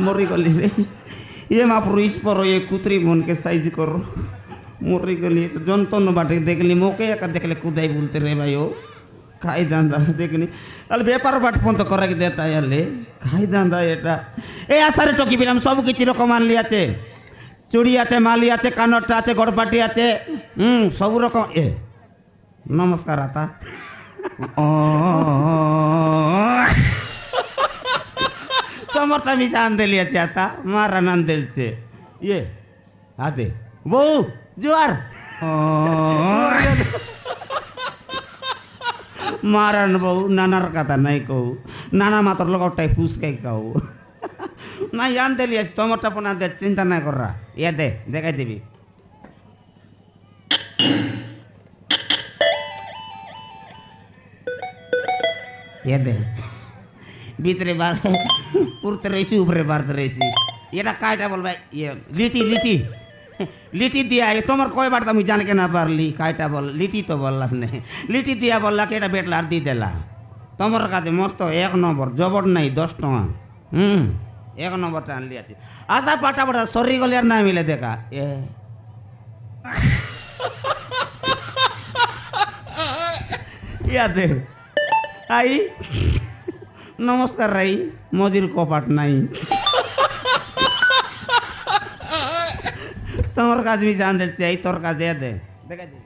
মরিগলি রে ইয়ে মাপুর ইস্পর ইয়ে কুতরি মনকে সাইজ করো মরিগলি যন্তন বাটে দেখলি মোকে একা দেখলে কুদাই বলতে রে ভাই ও খাই দান্দা দেখনি তাহলে বেপার বাট পর্যন্ত করাকে দে তাই আলে খাই দান্দা এটা এই আসারে টকি পেলাম সব কিছু রকম আনলি আছে চুড়ি আছে মালি আছে কানরটা আছে গড়পাটি আছে সব রকম এ নমস্কার আতা তোমারটা মিশা আন্দেলি আছে আতা মারান আন্দেলছে ইয়ে আদে বউ জোয়ার মারান বউ নানার কথা নাই কৌ নানা মাতর লগটাই ফুসকাই কাউ না আনতেলি আছে তোমারটা পোনা দে চিন্তা নাই করা ইয়ে দে দেখাই দিবি ইয়ে দে ভিতরে বার উড়তে রয়েছি উপরে বাড়তে রয়েছি এটা কায়টা বলবা ইয়ে লিটি লিটি লিটি দিয়া তোমার কয়বার আমি জানকে না পারলি কায়টা বল লিটি তো বললাস নে লিটি দিয়া বললা কি এটা বেটলা আর দিয়ে দিলা তোমার কাছে মস্ত 1 নম্বর জবর নাই 10 টাকা 1 নম্বরটা আনলি আছে আচ্ছা পাটা পাটা সরি গলে আর না মিলে দেখা এ ইয়াতে আই নমস্কার রাই মজির কপাট নাই তোমার কাজ বি জান দিচ্ছে এই তোর কাজ এ দে দেখা দে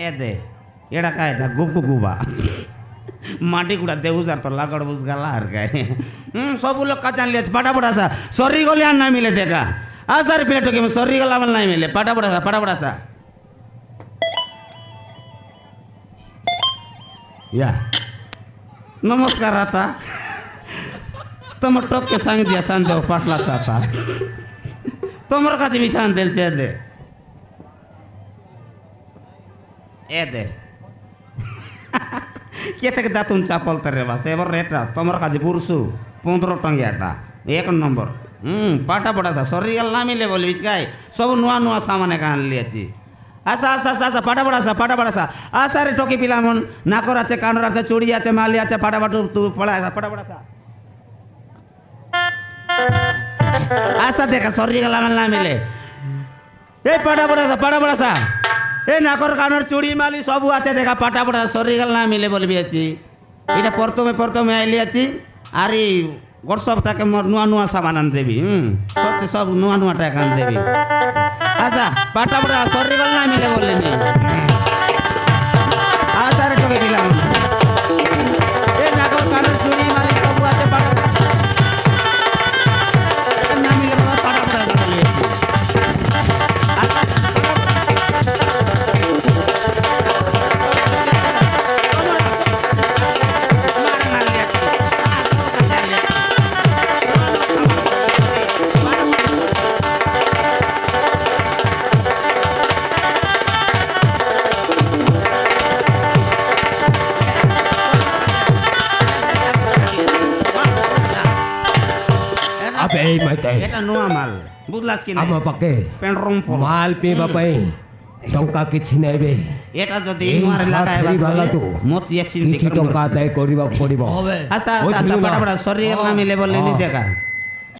এ দে এটা কায় এটা গুপ গুবা মাটি গুড়া দেউজার তো লাগড় বুঝ গালা আর গায়ে সব লোক কাজ আনলি আছে পাটা পড়াসা সরি গলে আর না মিলে দেখা আসার প্লেটো কি সরি গলা আমার নাই মিলে পাটা পড়াসা या नमस्कार आता তোমার টপকে সাং দিয়া সান দেও পাটলা চাতা তোমার কাছে বি সান দিলছে দে এ দে কে থেকে দাতুন চাপল তারে বাস এবার রেটা তোমার কাছে বুরসু 15 টাঙ্গিয়াটা 1 নম্বর পাটা পড়াসা সরি গেল না মিলে বলবি গাই সব নুয়া নুয়া সামানে কান লিয়েছি আচ্ছা আচ্ছা আচ্ছা পাটা পড়াসা আচ্ছা রে টকি পিলাম নাকর আছে কানর আছে চুড়ি আছে মালি আছে পাটা পাটু তু পড়াসা পাটা পড়াসা আচ্ছা দেখা সরি গেল না মিলে এই পাটা পড়াসা এই নাকর কানর চুড়ি মালি সব আছে দেখা পাটা পড়াসা সরি গেল না মিলে বলবি আছি এটা প্রথমে আইলি আছি আর এই গোট সপ্তাহকে মোর নুয়া নুয়া সামান আন দেবি সত্যি সব নুয়া নুয়া টাকা আন দেবি আচ্ছা পাটা পড়া সরি গেল না মিলে বললেন আচ্ছা রে তোকে দিলাম এই নাগর কানের চুরি মারি সব আছে পাটা না মিলে পাটা পড়া বলে Hey, mate. এটা নোয়া মাল বুঝলাস কি না Ama pake. পেন্ডরম ফল Mal pe bapai. Tongka কিছু নেবে এটা যদি নোয়ার লাগায় বাস মত ইয়াসিন কিছু দেখো টঙ্কা আদায় করিবা পড়িব আচ্ছা আচ্ছা পাটা সরি গেল না মিলে বললেন দেখা